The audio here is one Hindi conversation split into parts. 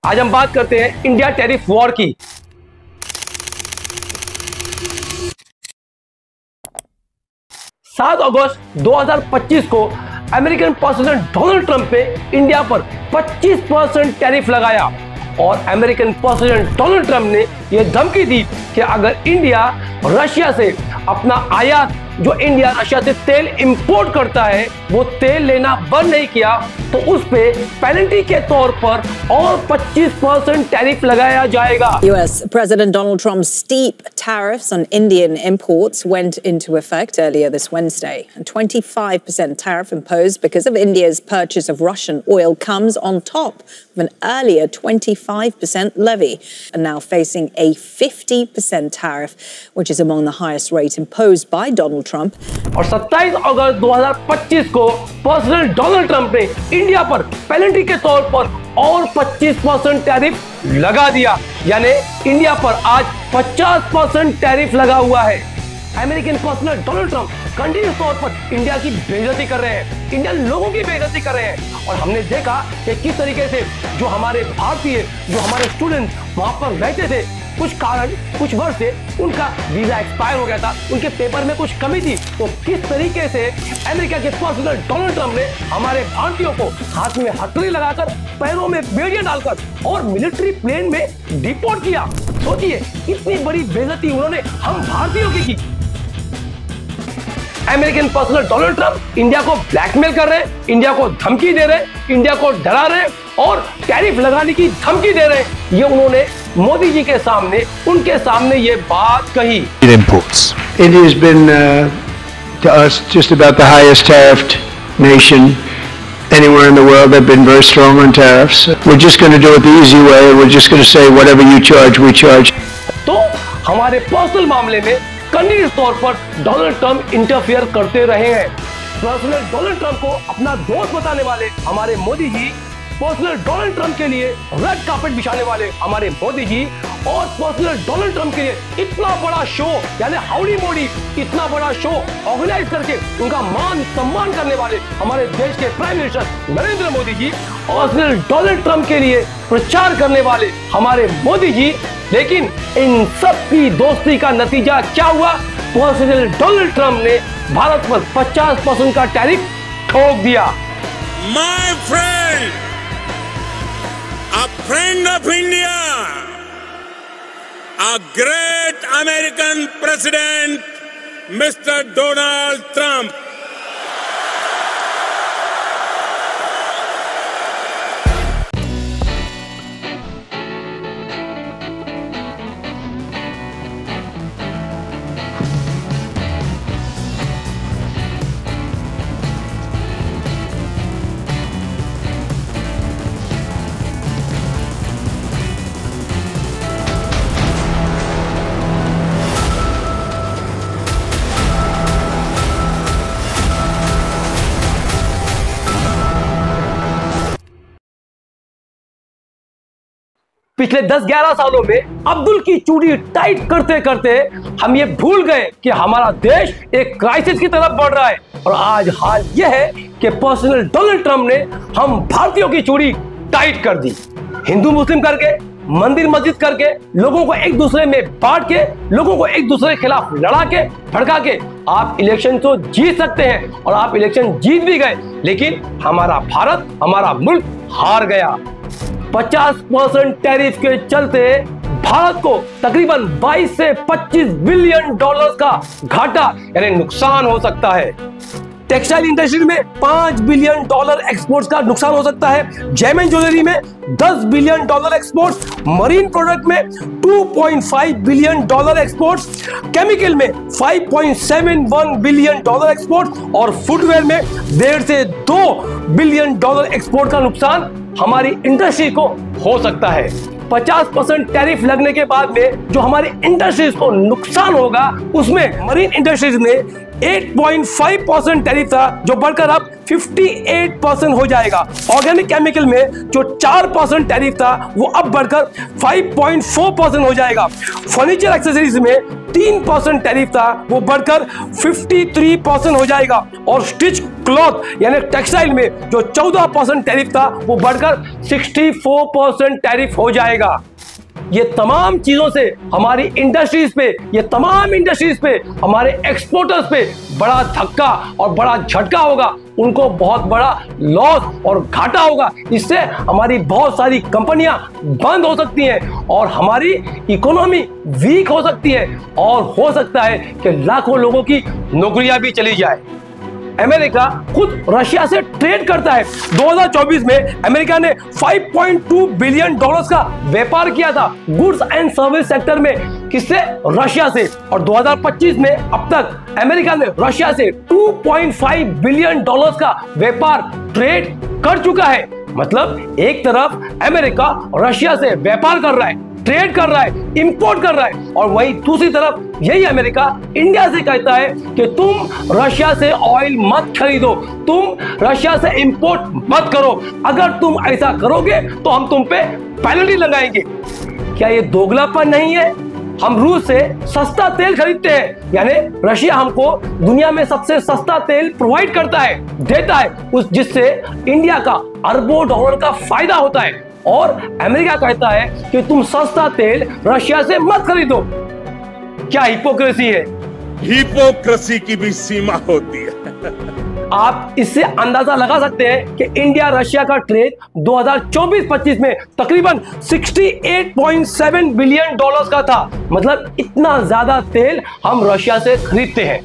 आज हम बात करते हैं इंडिया टैरिफ वॉर की। सात अगस्त 2025 को अमेरिकन प्रेसिडेंट डोनाल्ड ट्रंप ने इंडिया पर 25% टैरिफ लगाया और अमेरिकन प्रेसिडेंट डोनाल्ड ट्रंप ने यह धमकी दी कि अगर इंडिया रशिया से अपना आयात, जो इंडिया रशिया से तेल इंपोर्ट करता है, वो तेल लेना बंद नहीं किया तो उस पे पेनल्टी के तौर पर और 25% टैरिफ लगाया जाएगा। US President Donald Trump's steep tariffs on Indian imports went into effect earlier this Wednesday. A 25% tariff imposed because of India's purchase of Russian oil comes on top of an earlier 25% levy, and now facing a 50% tariff, which is among the highest rate imposed by Donald Trump. और 27 अगस्त 2025 को प्रेसिडेंट डोनाल्ड ट्रंप ने इंडिया पर पेनल्टी के तौर पर और 25% टैरिफ लगा दिया, यानी इंडिया पर आज 50% टैरिफ लगा हुआ है। American president Donald Trump continuous तौर पर इंडिया की बेइज्जती कर रहे हैं, इंडियन लोगों की बेइज्जती कर रहे हैं। और हमने देखा कि किस तरीके से जो हमारे भारतीय, जो हमारे स्टूडेंट वहां पर रहते थे, कुछ कारण, कुछ वर्ष से उनका वीजा एक्सपायर हो गया था, उनके पेपर में कुछ कमी थी, तो किस तरीके से अमेरिका के प्रेसिडेंट डोनाल्ड ट्रंप ने हमारे भारतीयों को हाथ में हथकड़ी लगाकर, पैरों में बेड़ियां डालकर और मिलिट्री प्लेन में डिपोर्ट किया। सोचिए इतनी बड़ी बेइज्जती उन्होंने हम भारतीयों की। American president Donald Trump India को ब्लैकमेल कर रहे हैं, इंडिया को धमकी दे रहे हैं, इंडिया को डरा रहे हैं और टैरिफ लगाने की धमकी दे रहे हैं। ये उन्होंने मोदी जी के सामने, उनके सामने ये बात कही। Imports. India has been to us just about the highest tariffed nation anywhere in the world. They've been very strong on tariffs. We're just going to do it the easy way. We're just going to say whatever you charge, we charge. तो हमारे पर्सनल मामले में कंटिन्यूस तौर पर डोनाल्ड ट्रंप इंटरफियर करते रहे हैं। प्रेसिडेंट डोनाल्ड ट्रंप को अपना दोस्त बताने वाले हमारे Modi ji, president Donald Trump के लिए रेड कार्पेट बिछाने वाले हमारे मोदी जी और प्रेसिडेंट डोनाल्ड ट्रंप के लिए इतना बड़ा शो, यानी हाउडी मोदी, इतना बड़ा शो ऑर्गेनाइज करके उनका मान सम्मान करने वाले हमारे देश के प्राइम मिनिस्टर नरेंद्र मोदी जी और प्रेसिडेंट डोनाल्ड ट्रंप के लिए प्रचार करने वाले हमारे मोदी जी। लेकिन इन सब की दोस्ती का नतीजा क्या हुआ? प्रेसिडेंट डोनाल्ड ट्रंप ने भारत पर 50% का टैरिफ ठोक दिया। My friend, a friend of India, a great American president, Mr. Donald Trump. पिछले 10-11 सालों में अब्दुल की चूड़ी टाइट करते करते हम ये भूल गए कि हमारा देश एक क्राइसिस की तरफ बढ़ रहा है। और आज हाल यह है कि प्रेसिडेंट डोनाल्ड ट्रंप ने हम भारतीयों की चूड़ी टाइट कर दी। हिंदू मुस्लिम करके, मंदिर मस्जिद करके, लोगों को एक दूसरे में बांट के, लोगों को एक दूसरे के खिलाफ लड़ा के, भड़का के आप इलेक्शन तो जीत सकते हैं और आप इलेक्शन जीत भी गए, लेकिन हमारा भारत, हमारा मुल्क हार गया। 50% टैरिफ के चलते भारत को तकरीबन 22 से 25 बिलियन डॉलर का घाटा, यानी नुकसान हो सकता है। टेक्सटाइल इंडस्ट्री में 5 बिलियन डॉलर एक्सपोर्ट्स का नुकसान हो सकता है। जेम ज्वेलरी में 10 billion dollar exports, marine product में 2.5 बिलियन डॉलर एक्सपोर्ट्स, केमिकल में 5.71 बिलियन डॉलर एक्सपोर्ट्स और फुटवेयर में 1.5 से 2 बिलियन डॉलर एक्सपोर्ट का नुकसान हमारी इंडस्ट्री को हो सकता है। 50% टैरिफ लगने के बाद में जो हमारी इंडस्ट्रीज को नुकसान होगा, उसमें मरीन इंडस्ट्रीज में 8.5% टैरिफ था जो बढ़कर अब 58% हो जाएगा। ऑर्गेनिक केमिकल में जो 4% टैरिफ था वो अब बढ़कर 5.4% हो जाएगा। फर्नीचर एक्सेसरीज में 3% टैरिफ था वो बढ़कर 53% हो जाएगा और स्टिच क्लॉथ यानी टेक्सटाइल में जो 14% टैरिफ था वो बढ़कर 64% टैरिफ हो जाएगा। ये तमाम चीजों से हमारी इंडस्ट्रीज पे, ये तमाम इंडस्ट्रीज पे, हमारे एक्सपोर्टर्स पे बड़ा धक्का और बड़ा झटका होगा। उनको बहुत बड़ा लॉस और घाटा होगा। इससे हमारी बहुत सारी कंपनियां बंद हो सकती हैं और हमारी इकोनॉमी वीक हो सकती है और हो सकता है कि लाखों लोगों की नौकरियां भी चली जाए। अमेरिका खुद रशिया से ट्रेड करता है। 2024 में अमेरिका ने $5.2 बिलियन का व्यापार किया था गुड्स एंड सर्विस सेक्टर में, किससे? रशिया से। और 2025 में अब तक अमेरिका ने रशिया से $2.5 बिलियन का व्यापार ट्रेड कर चुका है। मतलब एक तरफ अमेरिका रशिया से व्यापार कर रहा है, ट्रेड कर रहा है, इंपोर्ट कर रहा है, और वहीं दूसरी तरफ यही अमेरिका इंडिया से कहता है कि तुम रशिया से ऑयल मत खरीदो, तुम रशिया से इंपोर्ट मत करो, अगर तुम ऐसा करोगे तो हम तुम पे पेनल्टी लगाएंगे। क्या ये दोगलापन नहीं है? हम रूस से सस्ता तेल खरीदते हैं, यानी रशिया हमको दुनिया में सबसे सस्ता तेल प्रोवाइड करता है, देता है, उस जिससे इंडिया का अरबों डॉलर का फायदा होता है, और अमेरिका कहता है कि तुम सस्ता तेल रशिया से मत खरीदो। क्या हिपोक्रेसी है? हिपोक्रेसी की भी सीमा होती है। आप इससे अंदाजा लगा सकते हैं कि इंडिया रशिया का ट्रेड 2024-25 में तकरीबन $68.7 बिलियन का था। मतलब इतना ज्यादा तेल हम रशिया से खरीदते हैं।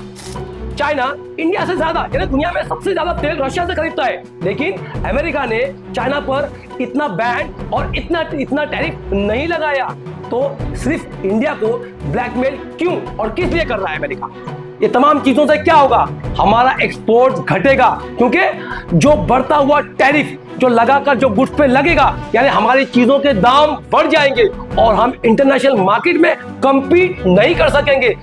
चाइना इंडिया से ज्यादा, यानी दुनिया में सबसे ज्यादा तेल रशिया से खरीदता है, लेकिन अमेरिका ने चाइना पर इतना बैन और इतना टैरिफ नहीं लगाया। तो सिर्फ इंडिया को ब्लैकमेल क्यों और किस लिए कर रहा है अमेरिका? ये तमाम चीजों से क्या होगा? हमारा एक्सपोर्ट घटेगा, क्योंकि जो बढ़ता हुआ टैरिफ जो लगाकर जो गुड्स पे लगेगा, यानी हमारी चीजों के दाम बढ़ जाएंगे और हम इंटरनेशनल मार्केट में compete नहीं कर सकेंगे।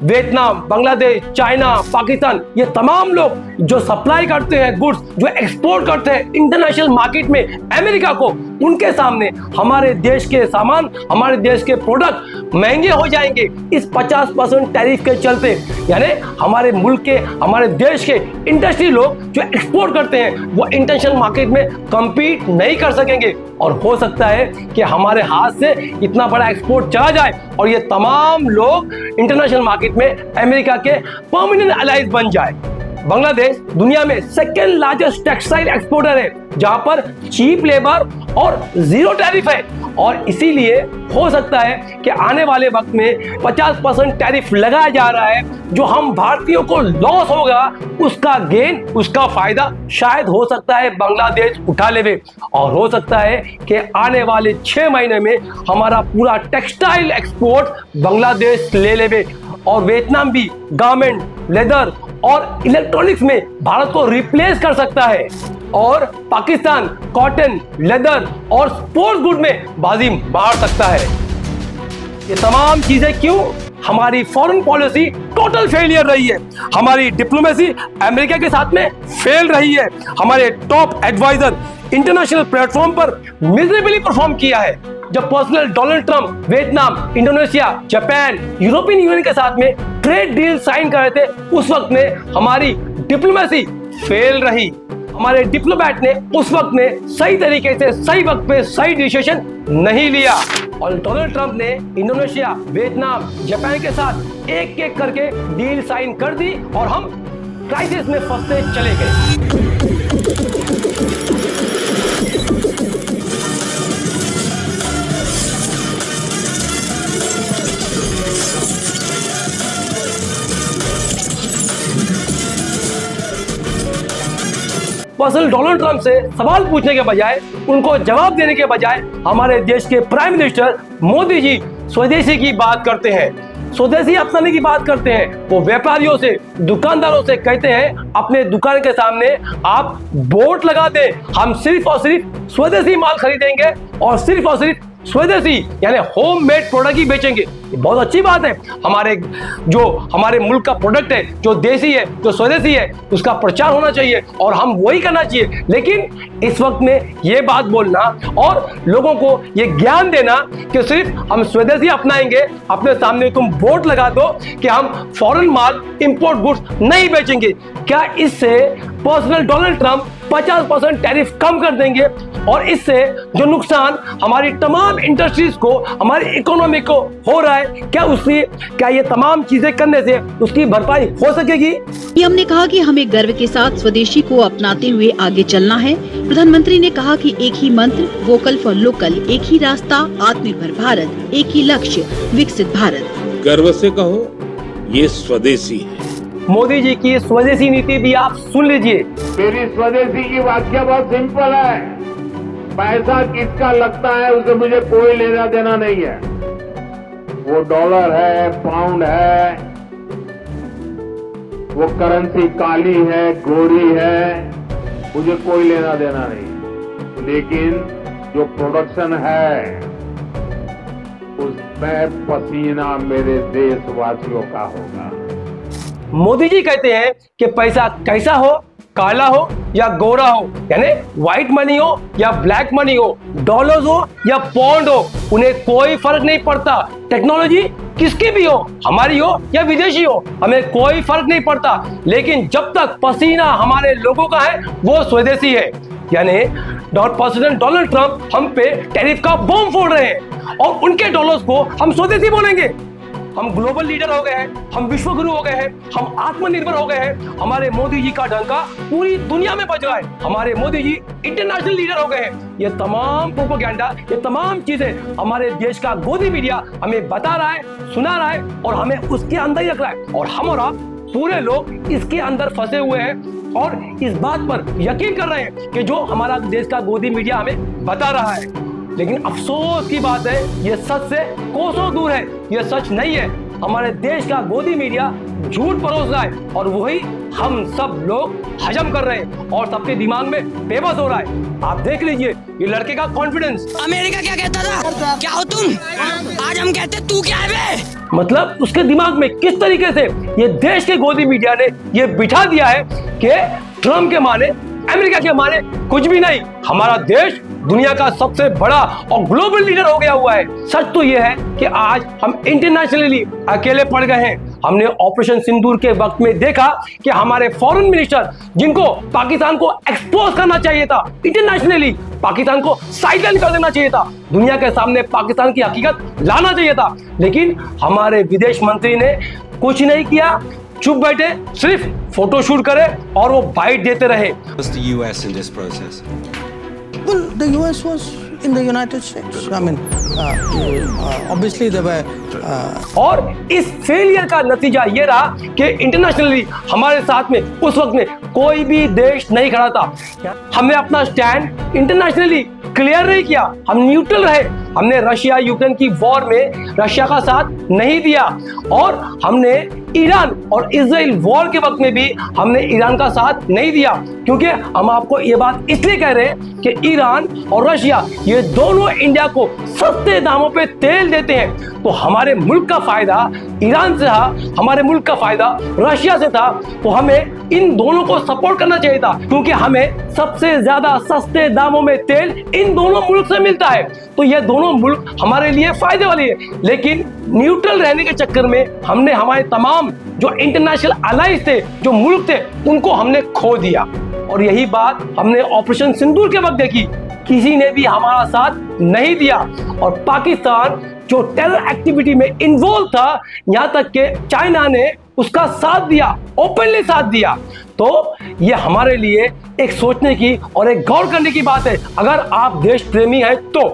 वियतनाम, बांग्लादेश, चाइना, पाकिस्तान, ये तमाम लोग जो सप्लाई करते हैं गुड्स, जो एक्सपोर्ट करते हैं इंटरनेशनल मार्केट में अमेरिका को, उनके सामने हमारे देश के सामान, हमारे देश के प्रोडक्ट महंगे हो जाएंगे इस 50% टैरिफ के चलते। यानी हमारे मुल्क के, हमारे देश के इंडस्ट्री लोग जो एक्सपोर्ट करते हैं वो इंटरनेशनल मार्केट में compete नहीं कर सकेंगे, और हो सकता है कि हमारे हाथ से इतना बड़ा एक्सपोर्ट चला जाए और ये तमाम लोग इंटरनेशनल मार्केट में अमेरिका के परमानेंट अलाइज बन जाए। बांग्लादेश दुनिया में सेकेंड लार्जेस्ट टेक्सटाइल एक्सपोर्टर है, जहां पर चीप लेबर और जीरो टैरिफ है, और इसीलिए हो सकता है कि आने वाले वक्त में 50% टैरिफ लगाया जा रहा है, जो हम भारतीयों को लॉस होगा उसका गेन, उसका फायदा शायद हो सकता है बांग्लादेश उठा लेवे, और हो सकता है कि आने वाले 6 महीने में हमारा पूरा टेक्सटाइल एक्सपोर्ट बांग्लादेश ले लेवे, और वियतनाम भी गारमेंट, लेदर और इलेक्ट्रॉनिक्स में भारत को रिप्लेस कर सकता है, और पाकिस्तान कॉटन, लेदर और स्पोर्ट्स गुड में बाजी मार सकता है। ये तमाम चीजें क्यों? हमारी फॉरेन पॉलिसी टोटल फेलियर रही है, हमारी डिप्लोमेसी अमेरिका के साथ में फेल रही है, हमारे टॉप एडवाइजर इंटरनेशनल प्लेटफॉर्म पर मिजरेबली परफॉर्म किया है। जब personal Donald Trump Vietnam, Indonesia, Japan, European union के साथ में ट्रेड डील साइन कर रहे थे, उस वक्त में हमारी डिप्लोमेसी फेल रही। हमारे डिप्लोमैट ने उस वक्त में सही तरीके से, सही वक्त पे सही डिसीजन नहीं लिया, और डोनाल्ड ट्रंप ने इंडोनेशिया, वियतनाम, जापान के साथ एक एक करके डील साइन कर दी और हम क्राइसिस में फंसते चले गए। पर्सनल डोनाल्ड ट्रंप से सवाल पूछने के बजाय, उनको जवाब देने के बजाय हमारे देश के प्राइम मिनिस्टर मोदी जी स्वदेशी की बात करते हैं, स्वदेशी अपनाने की बात करते हैं। वो व्यापारियों से, दुकानदारों से कहते हैं अपने दुकान के सामने आप बोर्ड लगा दें, हम सिर्फ और सिर्फ स्वदेशी माल खरीदेंगे और सिर्फ स्वदेशी यानी होम मेड प्रोडक्ट ही बेचेंगे। ये बहुत अच्छी बात है। हमारे मुल्क का प्रोडक्ट है, जो देसी है, जो स्वदेशी है, उसका प्रचार होना चाहिए और हम वही करना चाहिए। लेकिन इस वक्त में ये बात बोलना और लोगों को ये ज्ञान देना कि सिर्फ हम स्वदेशी अपनाएंगे, अपने सामने तुम बोर्ड लगा दो कि हम फॉरेन माल, इंपोर्ट गुड्स नहीं बेचेंगे, क्या इससे पर्सनल डोनाल्ड ट्रंप 50% टैरिफ कम कर देंगे और इससे जो नुकसान हमारी तमाम इंडस्ट्रीज को, हमारी इकोनॉमी को हो रहा है, क्या ये तमाम चीजें करने से उसकी भरपाई हो सकेगी? पीएम ने कहा कि हमें गर्व के साथ स्वदेशी को अपनाते हुए आगे चलना है। प्रधानमंत्री ने कहा कि एक ही मंत्र, वोकल फॉर लोकल, एक ही रास्ता, आत्मनिर्भर भारत, एक ही लक्ष्य, विकसित भारत। गर्व से कहो, ये स्वदेशी है। मोदी जी की स्वदेशी नीति भी आप सुन लीजिए। मेरी स्वदेशी की व्याख्या बहुत सिंपल है। पैसा किसका लगता है उसे मुझे कोई लेना देना नहीं है। वो डॉलर है, पाउंड है, वो करेंसी काली है, गोरी है, मुझे कोई लेना देना नहीं। लेकिन जो प्रोडक्शन है उसमें पसीना मेरे देशवासियों का होगा। मोदी जी कहते हैं कि पैसा कैसा हो, काला हो या गोरा हो, यानी व्हाइट मनी हो या ब्लैक मनी हो, डॉलर्स हो या पौंड हो, उन्हें कोई फर्क नहीं पड़ता। टेक्नोलॉजी किसकी भी हो, हमारी हो या विदेशी हो, हमें कोई फर्क नहीं पड़ता। लेकिन जब तक पसीना हमारे लोगों का है वो स्वदेशी है। यानी प्रेसिडेंट डोनाल्ड ट्रंप हम पे टैरिफ का बम फोड़ रहे हैं और उनके डॉलर्स को हम स्वदेशी बोलेंगे। हम ग्लोबल लीडर हो गए हैं, हम विश्वगुरु हो गए हैं, हम आत्मनिर्भर हो गए हैं। हमारे मोदी जी का डंका पूरी दुनिया में बज रहा है। हमारे मोदी जी इंटरनेशनल लीडर हो गए हैं। ये तमाम प्रोपेगेंडा, ये तमाम चीजें हमारे देश का गोदी मीडिया हमें बता रहा है, सुना रहा है और हमें उसके अंदर ही रख रहा है। और हम और आप पूरे लोग इसके अंदर फंसे हुए हैं और इस बात पर यकीन कर रहे हैं कि जो हमारा देश का गोदी मीडिया हमें बता रहा है। लेकिन अफसोस की बात है, ये सच से कोसों दूर है, ये सच नहीं है। हमारे देश का गोदी मीडिया झूठ परोस रहा है और वही हम सब लोग हजम कर रहे हैं और सबके दिमाग में बेबस हो रहा है। आप देख लीजिए ये लड़के का कॉन्फिडेंस। अमेरिका क्या कहता था, क्या हो तुम, आज हम कहते तू क्या है बे? मतलब उसके दिमाग में किस तरीके से ये देश के गोदी मीडिया ने ये बिठा दिया है कि ट्रम्प के माने, अमेरिका के माने कुछ भी नहीं, हमारा देश दुनिया का सबसे बड़ा और ग्लोबल लीडर हो गया हुआ है। सच तो यह है कि आज हम इंटरनेशनली अकेले पड़ गए हैं। हमने ऑपरेशन सिंदूर के वक्त में देखा कि हमारे फॉरेन मिनिस्टर, जिनको पाकिस्तान को एक्सपोज करना चाहिए था इंटरनेशनली, पाकिस्तान को साइडलाइन कर देना चाहिए था, दुनिया के सामने पाकिस्तान की हकीकत लाना चाहिए था, लेकिन हमारे विदेश मंत्री ने कुछ नहीं किया, चुप बैठे, सिर्फ फोटोशूट करे और वो बाइट देते रहे। Well, the US was in the United States. I mean, obviously there were. और इस फेलियर का नतीजा ये रहा कि इंटरनेशनली हमारे साथ में उस वक्त में कोई भी देश नहीं खड़ा था। हमने अपना स्टैंड इंटरनेशनली क्लियर नहीं किया, हम न्यूट्रल रहे। हमने रशिया यूक्रेन की वॉर में रशिया का साथ नहीं दिया और हमने ईरान और इजराइल वॉर के वक्त में भी हमने ईरान का साथ नहीं दिया, क्योंकि हम आपको ये बात इसलिए कह रहे हैं कि ईरान और रशिया ये दोनों इंडिया को सस्ते दामों पे तेल देते हैं। तो हमारे मुल्क का फायदा ईरान से था, हमारे मुल्क का फायदा रशिया से था, तो हमें इन दोनों को सपोर्ट करना चाहिए था, क्योंकि हमें सबसे ज्यादा सस्ते दामों में तेल इन दोनों मुल्क से मिलता है। तो ये दोनों मुल्क हमारे लिए फायदे वाली है। लेकिन न्यूट्रल रहने के चक्कर में हमने हमारे तमाम जो इंटरनेशनल अलाइज थे, जो मुल्क थे, उनको हमने खो दिया। और यही बात हमने ऑपरेशन सिंदूर के वक्त देखी, किसी ने भी हमारा साथ नहीं दिया और पाकिस्तान जो टेरर एक्टिविटी में इन्वॉल्व था, यहाँ तक के चाइना ने उसका साथ दिया, ओपनली साथ दिया। तो ये हमारे लिए एक सोचने की और एक गौर करने की बात है। अगर आप देश प्रेमी हैं तो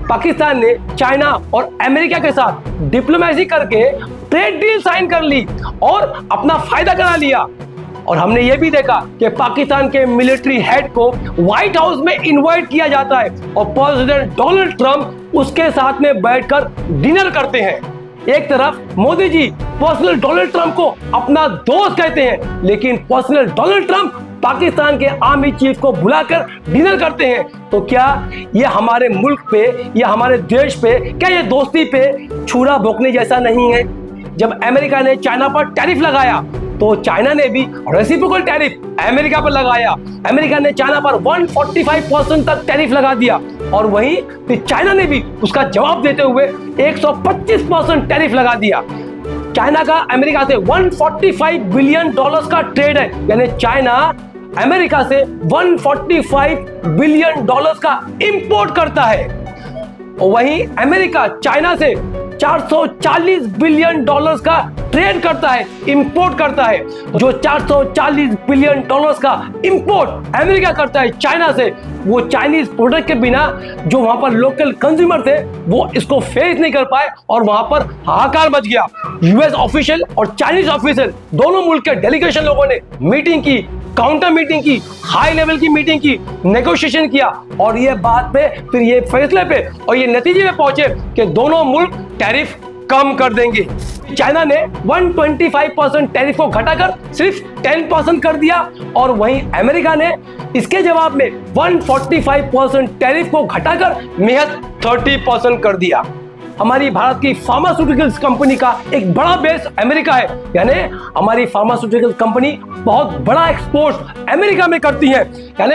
पाकिस्तान ने चाइना और अमेरिका के साथ डिप्लोमेसी करके ट्रेड डील साइन कर ली और अपना फायदा करा लिया। और हमने ये भी देखा कि पाकिस्तान के मिलिट्री हेड को व्हाइट हाउस में इनवाइट किया जाता है और प्रेसिडेंट डोनाल्ड ट्रंप उसके साथ में बैठकर डिनर करते हैं। एक तरफ Modi ji personal Donald Trump को अपना दोस्त कहते हैं, लेकिन पर्सनल डोनाल्ड ट्रंप पाकिस्तान के आर्मी चीफ को बुलाकर डिनर करते हैं, तो क्या ये हमारे मुल्क पे या हमारे देश पे, क्या ये दोस्ती पे छुरा भोंकने जैसा नहीं है? जब अमेरिका ने चाइना पर टैरिफ लगाया तो चाइना ने भी रेसिप्रोकल टैरिफ अमेरिका पर लगाया। अमेरिका ने चाइना पर 145% तक टैरिफ लगा दिया और वहीं फिर चाइना ने भी उसका जवाब देते हुए 125% टैरिफ लगा दिया। चाइना का अमेरिका से 145 बिलियन डॉलर्स का ट्रेड है, यानी चाइना अमेरिका से 145 बिलियन डॉलर्स का इंपोर्ट करता है और वहीं अमेरिका चाइना से 440 बिलियन डॉलर्स का ट्रेड करता है, इंपोर्ट करता है। जो 440 बिलियन डॉलर्स का इंपोर्ट अमेरिका करता है चाइना से, वो चाइनीज प्रोडक्ट के बिना जो वहां पर लोकल कंज्यूमर थे वो इसको फेस नहीं कर पाए और वहां पर हाहाकार मच गया। यूएस ऑफिशियल और चाइनीज ऑफिशियल दोनों मुल्क के डेलीगेशन लोगों ने मीटिंग की, काउंटर मीटिंग की, हाई लेवल की मीटिंग की, नेगोशिएशन किया और ये बात पे फिर ये फैसले पे और ये नतीजे में पहुंचे कि दोनों मुल्क टैरिफ कम कर देंगे। चाइना ने 125% टैरिफ को घटाकर सिर्फ 10% कर दिया और वहीं अमेरिका ने इसके जवाब में 145% टैरिफ को घटाकर महज 30% कर दिया। हमारी भारत की फार्मास्यूटिकल्स कंपनी का एक बड़ा बेस अमेरिका है, यानी हमारी फार्मास्यूटिकल कंपनी बहुत बड़ा एक्सपोर्ट अमेरिका में करती है। यानी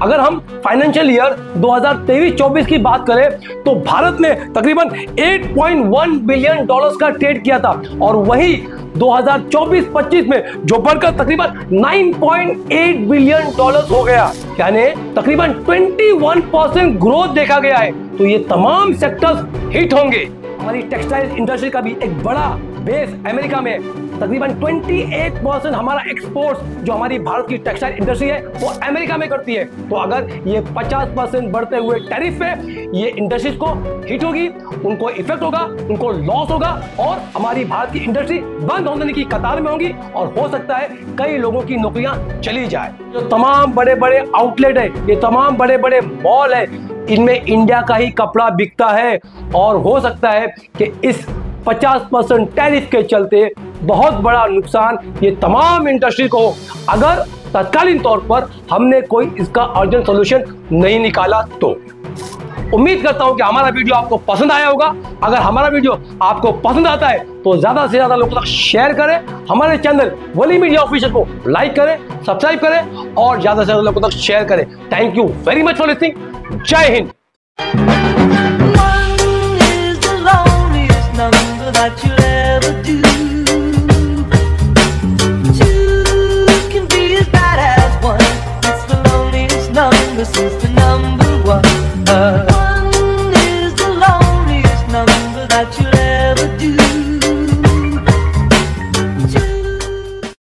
अगर हम फाइनेंशियल ईयर 2023-24 की बात करें तो भारत ने तकरीबन 8.1 बिलियन डॉलर्स का ट्रेड किया था और वही 2024-25 में जो बढ़कर तकरीबन 9.8 बिलियन डॉलर्स हो गया, यानी तकरीबन 21% ग्रोथ देखा गया है। तो ये तमाम सेक्टर्स हिट होंगे। हमारी टेक्सटाइल इंडस्ट्री का भी एक बड़ा बेस अमेरिका में, तकरीबन 28% हमारा एक्सपोर्ट जो हमारी भारत की टेक्सटाइल इंडस्ट्री है वो अमेरिका में करती है। तो अगर ये 50% बढ़ते हुए टैरिफ पे ये इंडस्ट्रीज को हिट होगी, उनको इफेक्ट होगा, उनको लॉस होगा और हमारी भारत की इंडस्ट्री बंद होने की कतार में होगी और हो सकता है कई लोगों की नौकरियां चली जाए। जो तमाम बड़े बड़े आउटलेट है, ये तमाम बड़े बड़े मॉल है, इनमें इंडिया का ही कपड़ा बिकता है और हो सकता है कि इस 50% टैरिफ के चलते बहुत बड़ा नुकसान ये तमाम इंडस्ट्री को हो, अगर तत्कालीन तौर पर हमने कोई इसका अर्जेंट सॉल्यूशन नहीं निकाला तो। उम्मीद करता हूं कि हमारा वीडियो आपको पसंद आया होगा। अगर हमारा वीडियो आपको पसंद आता है तो ज्यादा से ज्यादा लोगों तक शेयर करें, हमारे चैनल वली मीडिया ऑफिशियल को लाइक करें, सब्सक्राइब करें और ज्यादा से ज्यादा लोगों तक शेयर करें। Thank you very much for listening. जय Hind. That you'll ever do. Two can be as bad as one. It's the loneliest number since the number one.